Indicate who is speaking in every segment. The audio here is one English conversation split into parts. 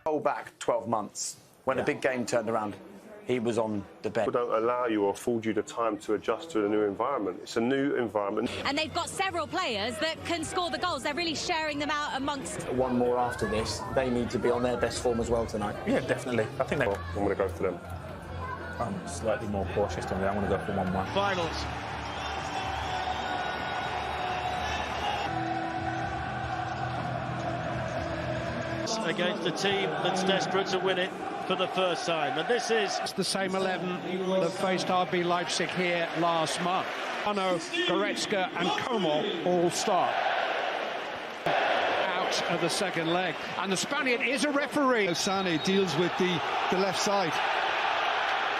Speaker 1: Hold back 12 months. When a big game turned around, he was on the bench.
Speaker 2: People don't allow you or afford you the time to adjust to a new environment. It's a new environment.
Speaker 3: And they've got several players that can score the goals. They're really sharing them out amongst...
Speaker 1: One more after this. They need to be on their best form as well tonight.
Speaker 4: Yeah, definitely. I think
Speaker 2: I'm going to go for them.
Speaker 4: I'm slightly more cautious than that. I'm going to go for 1-1.
Speaker 5: Finals. Against a team that's desperate to win it for the first time, and this is
Speaker 6: the same 11 that faced RB Leipzig here last month. Ono, Goretzka and Como all start out of the second leg, and the Spaniard is a referee.
Speaker 7: Sané deals with the left side.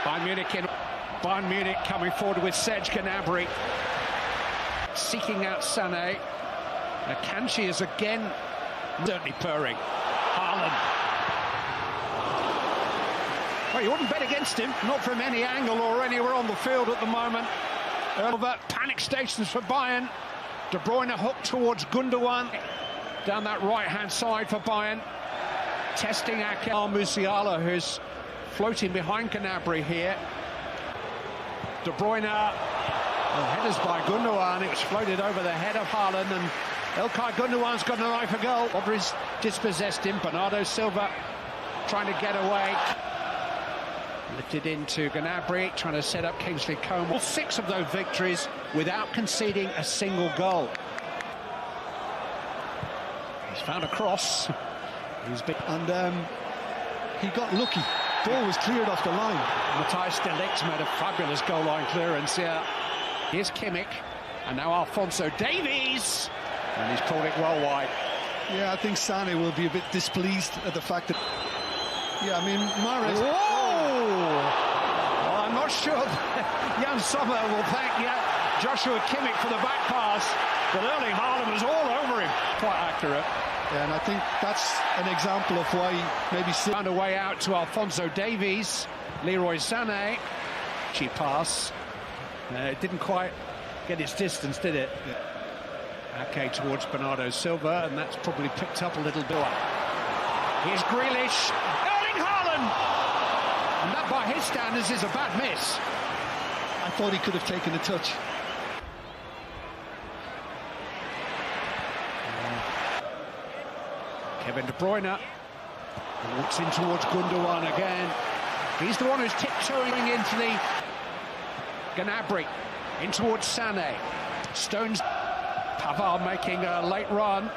Speaker 6: Bayern Munich coming forward with Serge Gnabry seeking out Sané. Akanji is again certainly purring. Haaland. Well, you wouldn't bet against him, not from any angle or anywhere on the field at the moment. Panic stations for Bayern. De Bruyne hooked towards Gundogan. Down that right-hand side for Bayern. Testing Musiala, who's floating behind Gnabry here. De Bruyne, headers by Gundogan. It was floated over the head of Haaland, and Ilkay Gundogan's got an eye for goal. Rodri's dispossessed him. Bernardo Silva trying to get away. Lifted into Gnabry, trying to set up Kingsley Coman. All 6 of those victories without conceding a single goal. He's found a cross.
Speaker 7: And he got lucky. Ball was cleared off the line.
Speaker 6: Matthijs de Ligt made a fabulous goal line clearance here. Here's Kimmich, and now Alphonso Davies. And he's pulled it well wide.
Speaker 7: Yeah, I think Sané will be a bit displeased at the fact that... Yeah, I mean, Mahrez...
Speaker 6: Whoa! Well, I'm not sure Jan Sommer will thank Joshua Kimmich for the back pass, but Erling Haaland was all over him. Quite accurate.
Speaker 7: Yeah, and I think that's an example of why maybe...
Speaker 6: Found a way out to Alphonso Davies. Leroy Sané. Cheap pass. It didn't quite get its distance, did it? Yeah. Okay, towards Bernardo Silva, and that's probably picked up a little bit. Here's Grealish, Erling Haaland! And that, by his standards, is a bad miss.
Speaker 7: I thought he could have taken a touch.
Speaker 6: Kevin De Bruyne walks in towards Gundogan again. He's the one who's tiptoeing into the... Gnabry in towards Sané. Stones... Pavard making a late run.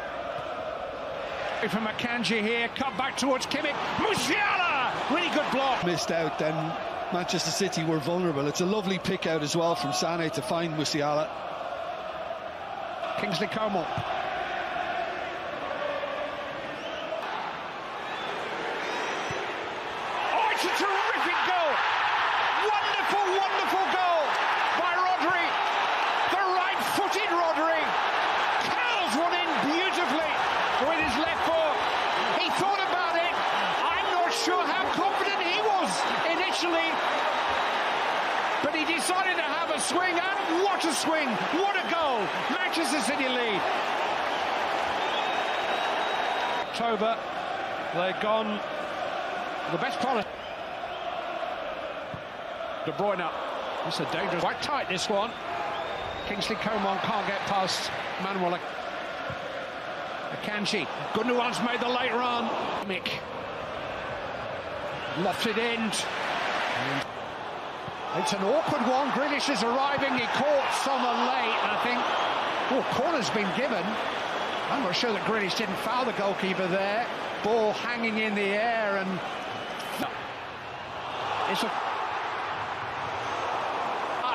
Speaker 6: From Akanji here, cut back towards Kimmich. Musiala! Really good block.
Speaker 7: Missed out, then Manchester City were vulnerable. It's a lovely pick out as well from Sané to find Musiala.
Speaker 6: Kingsley Coman. Oh, it's a terrific goal! Wonderful, wonderful goal by Rodri. The right-footed Rodri. One in beautifully with his left foot. He thought about it. I'm not sure how confident he was initially, but he decided to have a swing, and what a swing, what a goal. Manchester City lead. October, they've gone the best policy. De Bruyne, it's a dangerous, quite tight this one. Kingsley Coman can't get past Manuel Akanji. Gundogan's made the late run. Mick lofted in. It's an awkward one. Grealish is arriving. He caught Sommer late, and I think corner's been given. I'm not sure that Grealish didn't foul the goalkeeper there. Ball hanging in the air, and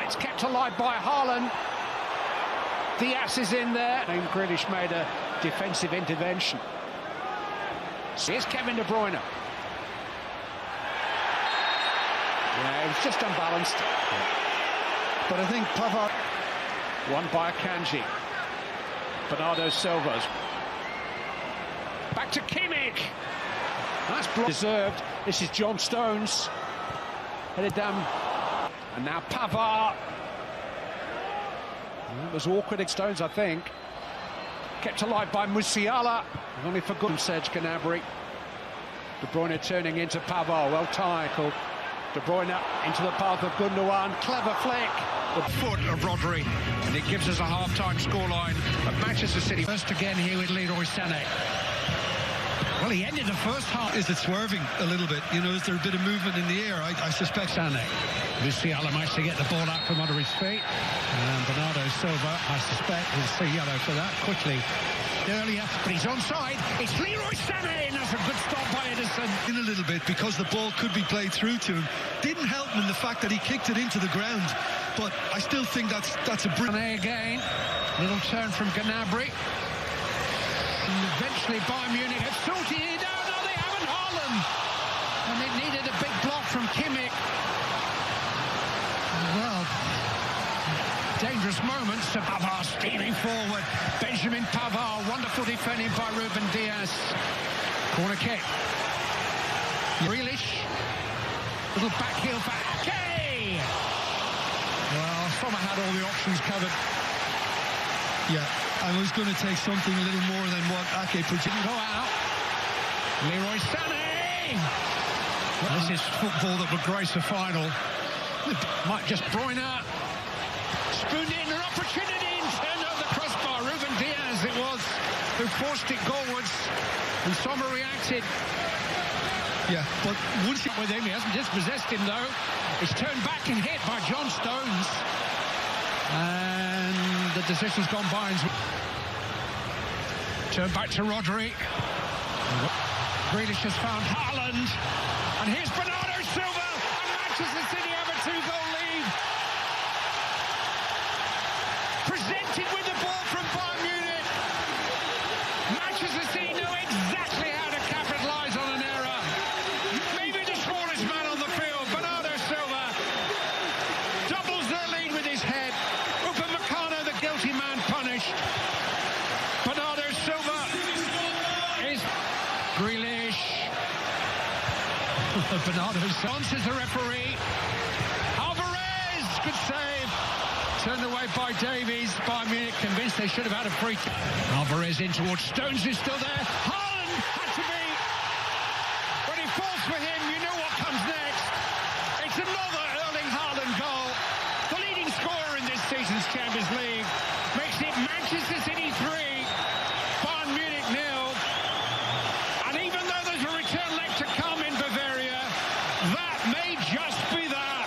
Speaker 6: it's kept alive by Haaland. Diaz is in there, and Grealish made a defensive intervention. Here's Kevin De Bruyne. Yeah, it was just unbalanced.
Speaker 7: But I think Pavard...
Speaker 6: One by Akanji. Bernardo Silva. Back to Kimmich. Nice block. Deserved. This is John Stones. Headed down. And now Pavard. It was awkward at Stones, I think. Kept alive by Musiala. Only for good Serge Gnabry. De Bruyne turning into Pavard, well tackled. De Bruyne into the path of Gundogan, clever flick. The foot of Rodri, and it gives us a half-time scoreline at Manchester City. First again here with Leroy Sané. Well, he ended the first half.
Speaker 7: Is it swerving a little bit? You know, is there a bit of movement in the air? I suspect.
Speaker 6: Sané. Musiala managed to get the ball out from under his feet. And Bernardo Silva, I suspect, will see yellow for that quickly. Earlier, but he's onside. It's Leroy Sané, and that's a good stop by Edison.
Speaker 7: In a little bit because the ball could be played through to him. Didn't help him in the fact that he kicked it into the ground, but I still think that's a brilliant.
Speaker 6: Again, little turn from Gnabry. And eventually Bayern Munich have sorted it out. No, they haven't. Haaland, and it needed a big block from Kimmich. Well, dangerous moments. Pavard steaming forward. Benjamin Pavard, wonderful defending by Ruben Diaz. Corner kick. Grealish. Little back heel for Ake. Well, Sommer had all the options covered.
Speaker 7: Yeah, I was going to take something a little more than what Ake projected.
Speaker 6: Go out. Leroy Sané. This is football that would grace a final. Might just Bruyne. Spooned in an opportunity and turned over the crossbar. Ruben Diaz it was who forced it goalwards. And Sommer reacted.
Speaker 7: Yeah, but once he
Speaker 6: With him, he hasn't dispossessed him though. It's turned back and hit by John Stones. And the decision's gone Bayern's. Turn back to Rodri. Grealish has found Haaland. And here's Bernardo Silva. And Manchester City have a 2-goal lead. Presented with the ball from Bayern Munich. Manchester City know exactly how to capitalise on an error. Maybe the smallest man on the field, Bernardo Silva, doubles their lead with his head. Upamecano, the guilty man, punished. Bernardo Silva is Grealish. Bernardo answers the referee. Alvarez, good save. Turned away by Davies. Bayern Munich convinced they should have had a free kick. Alvarez in towards Stones, who's still there. Haaland had to be. When he falls for him, you know what comes next. It's another Erling Haaland goal. The leading scorer in this season's Champions League makes it Manchester City 3, Bayern Munich 0. And even though there's a return leg to come in Bavaria, that may just be that.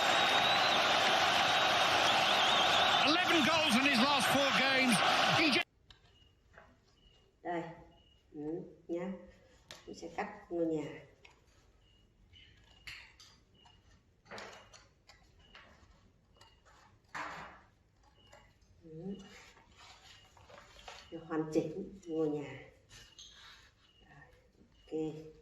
Speaker 6: 11 goals in his last 4 games. He just...
Speaker 8: Đây, nhá, mình sẽ cắt ngôi nhà. Để hoàn chỉnh ngôi nhà. Rồi, ok.